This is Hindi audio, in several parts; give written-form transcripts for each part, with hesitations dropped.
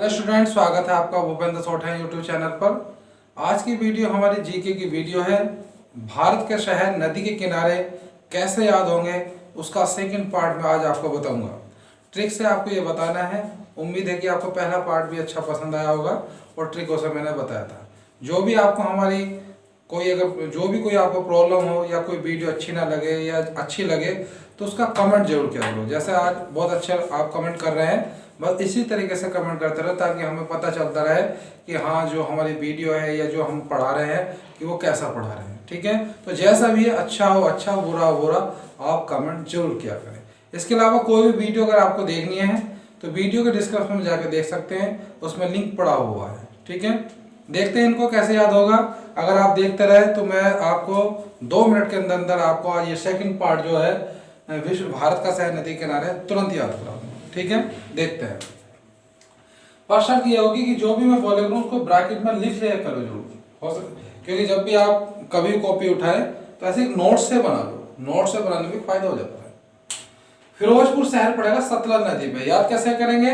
स्टूडेंट, स्वागत है आपका भूपेंद्र सोठा यूट्यूब चैनल पर। आज की वीडियो हमारी जीके की वीडियो है। भारत के शहर नदी के किनारे कैसे याद होंगे, उसका सेकंड पार्ट में आज आपको बताऊंगा। ट्रिक से आपको ये बताना है। उम्मीद है कि आपको पहला पार्ट भी अच्छा पसंद आया होगा और ट्रिकों से मैंने बताया था। जो भी आपको हमारी कोई आपको प्रॉब्लम हो या कोई वीडियो अच्छी ना लगे या अच्छी लगे तो उसका कमेंट जरूर किया करो। जैसे आज बहुत अच्छे आप कमेंट कर रहे हैं, बस इसी तरीके से कमेंट करते रहो ताकि हमें पता चलता रहे कि हाँ, जो हमारी वीडियो है या जो हम पढ़ा रहे हैं कि वो कैसा पढ़ा रहे हैं। ठीक है, तो जैसा भी है, अच्छा हो अच्छा, बुरा हो बुरा, आप कमेंट जरूर किया करें। इसके अलावा कोई भी वीडियो अगर आपको देखनी है तो वीडियो के डिस्क्रिप्शन में जाकर देख सकते हैं, उसमें लिंक पड़ा हुआ है। ठीक है, देखते हैं इनको कैसे याद होगा। अगर आप देखते रहे तो मैं आपको 2 मिनट के अंदर अंदर आपको आज ये सेकंड पार्ट जो है विश्व भारत का शहर नदी किनारे तुरंत याद करा दूंगा। ठीक है, देखते हैं। फर्स्ट शर्त ये होगी कि जो भी मैं बोले करूँ उसको ब्रैकेट में लिख लिया करो जरूर, हो सके, क्योंकि जब भी आप कभी कॉपी उठाए तो ऐसे एक नोट से बना लो। नोट से बनाने में फायदा हो जाता है। फिरोजपुर शहर पड़ेगा सतलज नदी पे। याद कैसे करेंगे?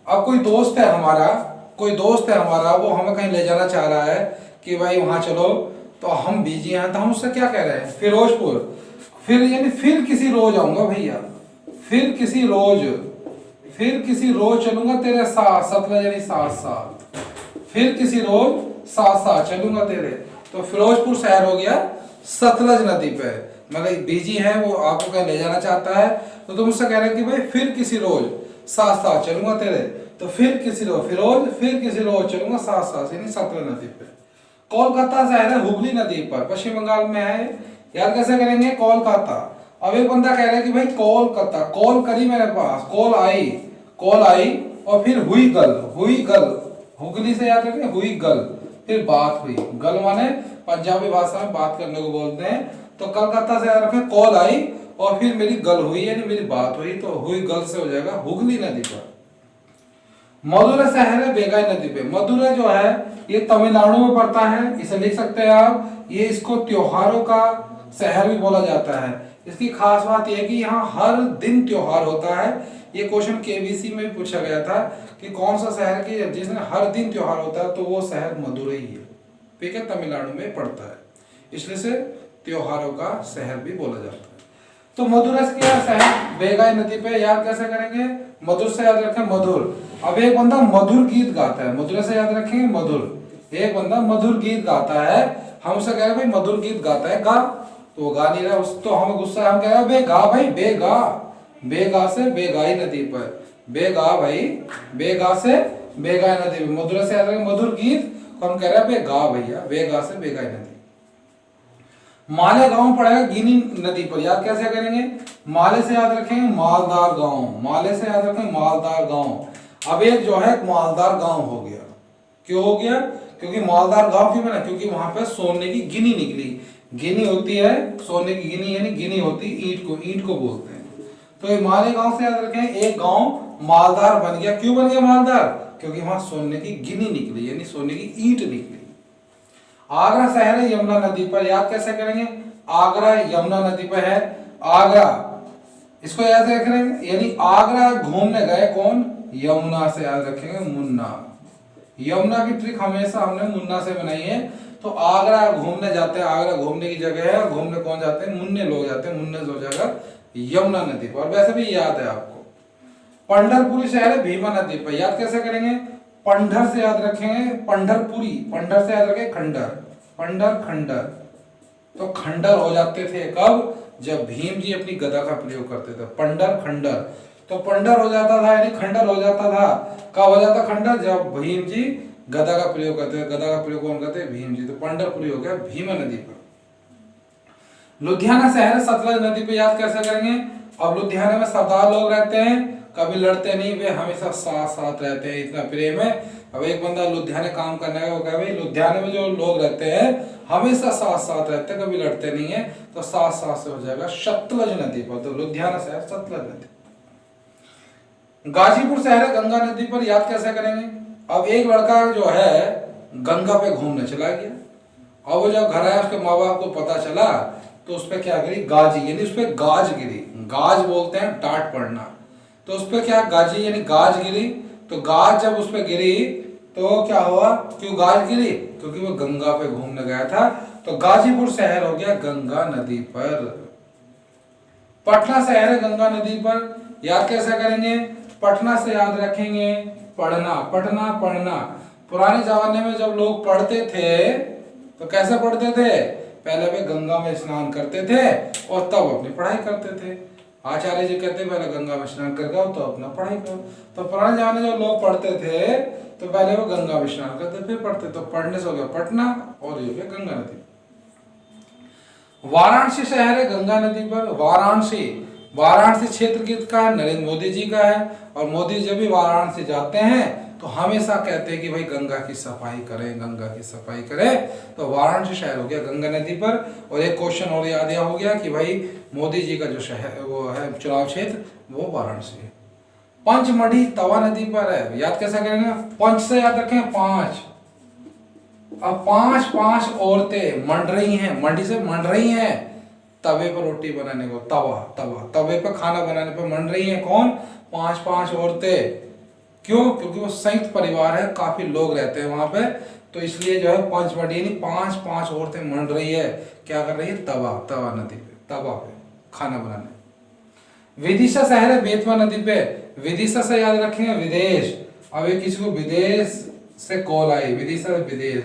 अब कोई दोस्त है हमारा, वो हमें कहीं ले जाना चाह रहा है कि भाई वहां चलो, तो हम बिजी हैं तो हम उससे क्या कह रहे हैं? फिरोजपुर। फिर यानी फिर किसी रोज आऊंगा भैया, फिर किसी रोज चलूंगा तेरे साथ, सतलज यानी साथ साथ, फिर किसी रोज साथ साथ चलूंगा तेरे। तो फिरोजपुर शहर हो गया सतलज नदी पे। मतलब बिजी है, वो आपको कहीं ले जाना चाहता है तो तुम उससे कह रहे हैं कि भाई फिर किसी रोज साथ साथ चलूंगा तेरे। तो फिर किसी रोज फिर किसी रोज चलूंगा साथ साथ, यानी सतलज नदी पे। कोलकाता शहर है हुगली नदी पर, पश्चिम बंगाल में है। याद कैसे करेंगे? कोलकाता। अब एक बंदा कह रहा है कि भाई कोलकाता, कॉल करी मेरे पास, कॉल आई और फिर हुई गल, हुगली से याद रखें, हुई गल, फिर बात हुई। गल माने पंजाबी भाषा में बात करने को बोलते हैं। तो कलकत्ता से याद रखें, कॉल आई और फिर मेरी गल हुई यानी मेरी बात हुई, तो हुई गल से हो जाएगा हुगली नदी पर। मदुरै शहर है बेगाई नदी पे। मदुरै जो है ये तमिलनाडु में पड़ता है, इसे लिख सकते हैं आप। ये इसको त्योहारों का शहर भी बोला जाता है। इसकी खास बात यह है कि यहाँ हर दिन त्योहार होता है। ये क्वेश्चन केबीसी में भी पूछा गया था कि कौन सा शहर की जिसमें हर दिन त्योहार होता है, तो वो शहर मदुरै ही है। ठीक है, तमिलनाडु में पड़ता है, इसलिए से त्योहारों का शहर भी बोला जाता है। तो मदुरै से क्या शहर बेगाई नदी पे। याद कैसे करेंगे? मधुर से याद रखें, मधुर। अब एक बंदा मधुर गीत गाता है, मदुरै से याद रखेंगे मधुर। एक बंदा मधुर गीत गाता है, हम उसे कह रहे हैं भाई मधुर गीत गाता है, गा। तो वो गा नहीं रहा, उस तो हमें गुस्सा है, हम कह रहे हैं बेगा भाई, बेगा से बेगाई नदी पर, बेगा भाई, बेगा से बेगाई नदी पर। मदुरै से याद रखें मधुर गीत, तो हम कह रहे हैं बेगा भैया, बेगा से बेगाई नदी। मालेगांव पड़ेगा गिनी नदी पर। याद कैसे करेंगे? माले से याद रखेंगे मालदार गांव, माले से याद रखेंगे मालदार गांव। अब एक जो है मालदार गांव हो गया। क्यों हो गया? क्योंकि मालदार गांव क्यों बना? क्योंकि वहां पे सोने की गिनी निकली। गिनी होती है सोने की गिनी, यानी गिनी होती ईंट को बोलते हैं। तो ये मालेगांव से याद रखें एक गांव मालदार बन गया। क्यों बन गया मालदार? क्योंकि वहां सोने की गिनी निकली, यानी सोने की ईंट निकली। आगरा शहर है यमुना नदी पर। याद कैसे करेंगे? आगरा यमुना नदी पर है। आगरा, इसको याद रखेंगे, यानी आगरा घूमने गए कौन? यमुना से याद रखेंगे मुन्ना। यमुना की ट्रिक हमेशा हमने मुन्ना से बनाई है। तो आगरा घूमने जाते हैं, आगरा घूमने की जगह है, घूमने कौन जाते हैं? मुन्ने लोग जाते हैं, मुन्ने हो जाएगा यमुना नदी पर। और वैसे भी याद है आपको। पंढरपुरी शहर है भीमा नदी पर। याद कैसे करेंगे? पंडर से याद रखेंगे पंढरपुरी, पंडर से याद रखें खंडर, पंडर खंडर। तो खंडर हो जाते थे कब? जब भीम जी अपनी गदा का प्रयोग करते थे, पंडर खंडर। तो पंडर हो जाता था यानी खंडर हो जाता था। कब हो जाता खंडर? जब भीम जी गदा का प्रयोग करते थे। गदा का प्रयोग कौन करते? भीम जी। तो पंढरपुरी हो गया भीमा नदी पर। लुधियाना शहर है सतलज नदी पे। याद कैसे करेंगे? अब लुधियाना में सरदार लोग रहते हैं, कभी लड़ते नहीं, वे हमेशा साथ साथ रहते हैं, इतना प्रेम है। अब एक बंदा लुधियाना काम करने का, वो कहे भाई लुधियाना में जो लोग रहते हैं हमेशा साथ साथ रहते हैं, कभी लड़ते नहीं है। तो साथ साथ से हो जाएगा सतलज नदी पर। तो लुधियाना शहर सतलज नदी। गाजीपुर शहर है गंगा नदी पर। याद कैसे करेंगे? अब एक लड़का जो है गंगा पे घूमने चला गया। अब वो जब घर आया, उसके माँ बाप को पता चला तो उस पर क्या गिरी? गाजी, यानी उस पर गाज गिरी। गाज बोलते हैं डांट पड़ना। तो उस पर क्या? गाजी यानी गाज गिरी। तो गाज जब उस पर गिरी तो क्या हुआ, क्यों गाज गिरी, क्योंकि वो गंगा पे घूमने गया था। तो गाजीपुर शहर हो गया गंगा नदी पर। पटना शहर है गंगा नदी पर, याद कैसे करेंगे, पटना से याद रखेंगे पढ़ना, पटना पढ़ना। पुराने जमाने में जब लोग पढ़ते थे तो कैसे पढ़ते थे, पहले वे गंगा में स्नान करते थे और तब अपनी पढ़ाई करते थे। आचार्य जी कहते पहले गंगा में स्नान कर जाओ तो अपना पढ़ाई करो। तो पुराने जमाने में जब लोग पढ़ते थे तो पहले वो गंगा में स्नान करते फिर पढ़ते, तो पढ़ने से हो गया पटना और ये हो गया गंगा नदी। वाराणसी शहर है गंगा नदी पर। वाराणसी, वाराणसी क्षेत्र किसका है, नरेंद्र मोदी जी का है। और मोदी जब भी वाराणसी जाते हैं तो हमेशा कहते हैं कि भाई गंगा की सफाई करें, गंगा की सफाई करें। तो वाराणसी शहर हो गया गंगा नदी पर। और एक क्वेश्चन और याद हो गया कि भाई मोदी जी का जो शहर वो है चुनाव क्षेत्र वो वाराणसी है। पंचमढ़ी तवा नदी पर है, याद कैसा करेंगे, पंच से याद रखें 5। अब 5 औरतें मंड रही हैं, मंडी से मंड रही हैं तवे पर रोटी बनाने को, तवे पर खाना बनाने पर मंड रही हैं। कौन, 5 औरतें। क्यों, क्योंकि वो संयुक्त परिवार है, काफी लोग रहते हैं वहां पे, तो इसलिए जो है पंचमढ़ी 5 औरतें मंड रही है, क्या कर रही है, तवा नदी पे, तवा पे खाना बनाने। विदिशा शहर है बेतवा नदी पे। विदिशा से याद रखेंगे विदेश। अब ये किसी को विदेश से कॉल आई, विदिशा से विदेश।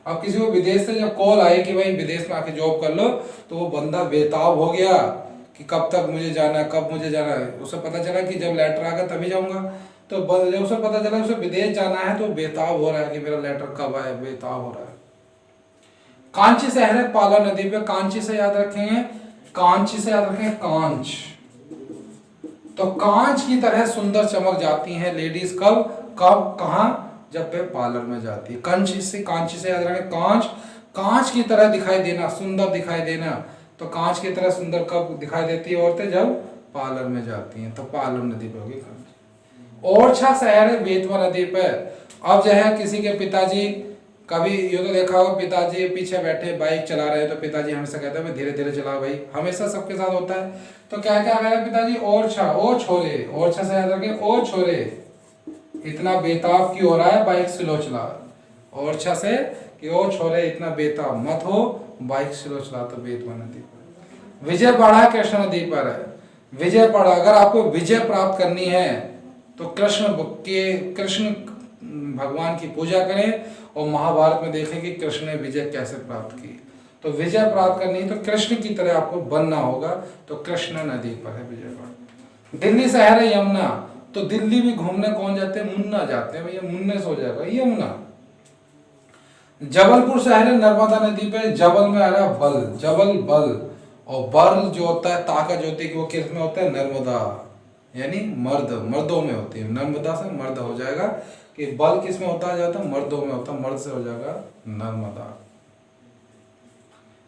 अब किसी को विदेश से जब कॉल आई कि भाई विदेश में आके जॉब कर लो, तो वो बंदा बेताब हो गया कि कब तक मुझे जाना है, कब मुझे जाना है। उसे पता चला कि जब लेटर आएगा तभी जाऊंगा, तो जब उसे पता चला उसे विदेश जाना है तो बेताब हो रहा है कि मेरा लेटर कब आए, बेताब हो रहा है। कांची शहर है पाला नदी पे। कांची से याद रखेंगे, कांची से याद रखेंगे कांच। तो कांच की तरह सुंदर चमक जाती हैं लेडीज कब कब कहां, जब वे पार्लर में जाती है। कांची से याद रखें कांच, कांच की तरह दिखाई देना, सुंदर दिखाई देना। तो कांच की तरह सुंदर कब दिखाई देती है औरतें, जब पार्लर में जाती हैं। तो पार्लर नदी पे होगी कांच। ओरछा शहर है बेतवा नदी पे। अब जो है किसी के पिताजी, कभी ये तो देखा होगा पिताजी पीछे बैठे बाइक चला रहे हैं तो पिताजी हमेशा कहते हैं धीरे धीरे चला भाई, हमेशा सबके साथ होता है। तो क्या क्या कह रहे हैं पिताजी, ओरछा, ओ छोरे, ओरछा से याद रखें ओ छोरे, इतना बेताब क्यों हो रहा है, बाइक स्लो चला। ओरछा से कि ओ छोरे इतना बेताब मत हो, बाइक स्लो चला। तो बेतवा नदी पर। विजयवाड़ा कृष्ण नदी पर है। विजयवाड़ा, अगर आपको विजय प्राप्त करनी है तो कृष्ण भगवान की पूजा करें और महाभारत में देखें कि कृष्ण ने विजय कैसे प्राप्त की। तो विजय प्राप्त करनी है तो कृष्ण की तरह आपको बनना होगा। तो कृष्णा नदी पर है विजयवाड़ा। दिल्ली शहर है यमुना। तो दिल्ली भी घूमने कौन जाते हैं, मुन्ना जाते हैं भैया, मुन्ने से हो जाएगा यमुना। जबलपुर शहर है नर्मदा नदी पे। जबल में आ रहा है बल, जबल बल, और बल जो होता है ताकत जो होती है वो किस में होता है, नर्मदा, यानी मर्द, मर्दों में होती है। नर्मदा से मर्द हो जाएगा कि बल किस में होता जाता है, मर्दों में होता है, मर्द से हो जाएगा नर्मदा।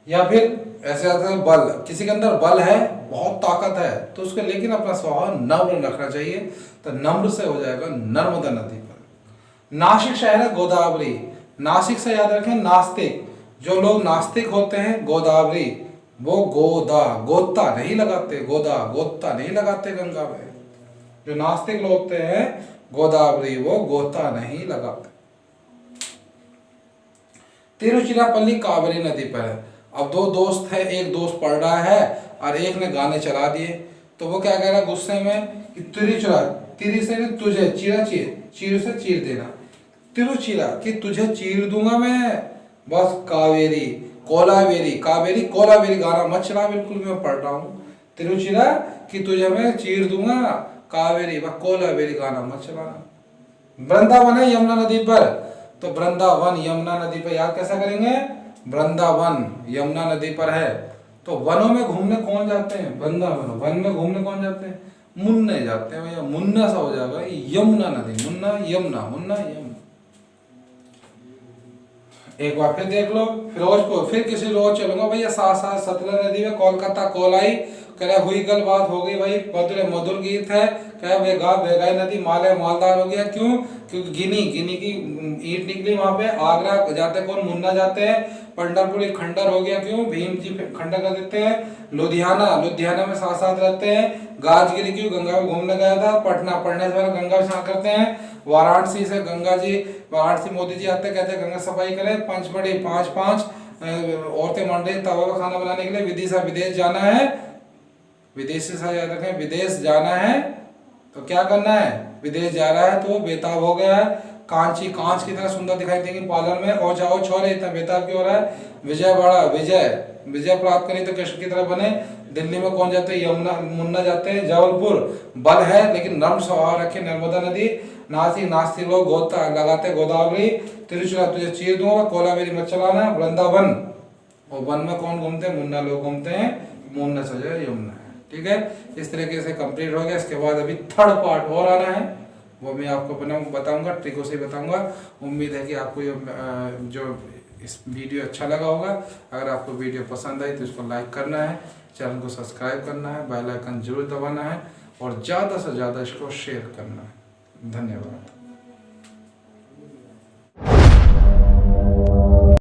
या फिर ऐसे आता है बल, किसी के अंदर बल है, बहुत ताकत है, तो उसके लेकिन अपना स्वभाव नम्र रखना चाहिए, तो नम्र से हो जाएगा नर्मदा नदी पर। नासिक शहर है गोदावरी। नासिक से याद रखें नास्तिक, जो लोग नास्तिक होते हैं गोदावरी, वो गोता नहीं लगाते, गोता नहीं लगाते गंगा में। जो नास्तिक लोग होते हैं गोदावरी, वो गोता नहीं लगाते। तिरुचिरापल्ली कावेरी नदी पर है। अब दो दोस्त है, एक दोस्त पढ़ रहा है और एक ने गाने चला दिए, तो वो क्या कह रहा है गुस्से में कि तिरी से तुझे चीर से चीर देना, तिरुचिरा कि तुझे चीर दूंगा मैं, बस कावेरी कोलावेरी गाना मत चला, बिल्कुल मैं पढ़ रहा हूँ। तिरुचिरा कि तुझे मैं चीर दूंगा, कावेरी व कोलावेरी गाना मत चलाना। वृंदावन है यमुना नदी पर। तो वृंदावन यमुना नदी पर याद कैसा करेंगे, वृंदावन यमुना नदी पर है। तो वनों में घूमने कौन जाते हैं, वृंदावन, वन में घूमने कौन जाते हैं, मुन्ने जाते हैं भैया, मुन्ना सा हो जाएगा यमुना नदी, मुन्ना यमुना। एक बार फिर देख लो फिरोजपुर, फिर किसी रोज चलूंगा भैया, साथ सतलज नदी में कोलकाता कॉल आई, कह हुई गल बात हो गई भाई, मधुर गीत है, कह बेगाई नदी मालदार हो गया। क्यों, क्योंकि गिनी की ईंट निकली वहां पे। आगरा जाते कौन, मुन्ना जाते हैं। पंढरपुर एक खंडर हो गया, क्यों, भीम जी खंडर कर देते हैं। लुधियाना में साथ रहते हैं। गाजगिरी क्यों, गंगा में घूमने गया था। पटना पढ़ने से पहले गंगा में स्नान करते हैं। वाराणसी से गंगा जी, वाराणसी मोदी जी आते कहते हैं गंगा सफाई करें, पंचमढ़ी 5 औरतें मंड रही तवा पर खाना बनाने के लिए, विदिशा विदेश जाना है, विदेश से याद रखें, विदेश जाना है तो क्या करना है, विदेश जा रहा है तो बेताब हो गया है। कांची कांच की तरह सुंदर दिखाई देंगी पार्लर में, और जाओ छोरे इतना बेताब क्यों हो रहा है, विजयवाड़ा विजय प्राप्त करें तो कृष्ण की तरह बने। दिल्ली में कौन जाते हैं, यमुना मुन्ना जाते हैं। जबलपुर बल है लेकिन नर्म स्वभाव रखे, नर्मदा नदी। नासिक नास्तिक लोग गोता लगाते गोदावरी। तिरुचुरा तुझे चीर दूंगा, कोलावेरी मत चलाना। वृंदावन, और वन में कौन घूमते हैं, मुन्ना लोग घूमते हैं, मुन्ना सजा यमुना है। ठीक है, इस तरीके से कंप्लीट हो गया। इसके बाद अभी थर्ड पार्ट और आना है, वो मैं आपको बताऊंगा, ट्रिकों से बताऊंगा। उम्मीद है कि आपको ये जो इस वीडियो अच्छा लगा होगा। अगर आपको वीडियो पसंद आई तो इसको लाइक करना है, चैनल को सब्सक्राइब करना है, बेल आइकन जरूर दबाना है और ज़्यादा से ज़्यादा इसको शेयर करना है। धन्यवाद।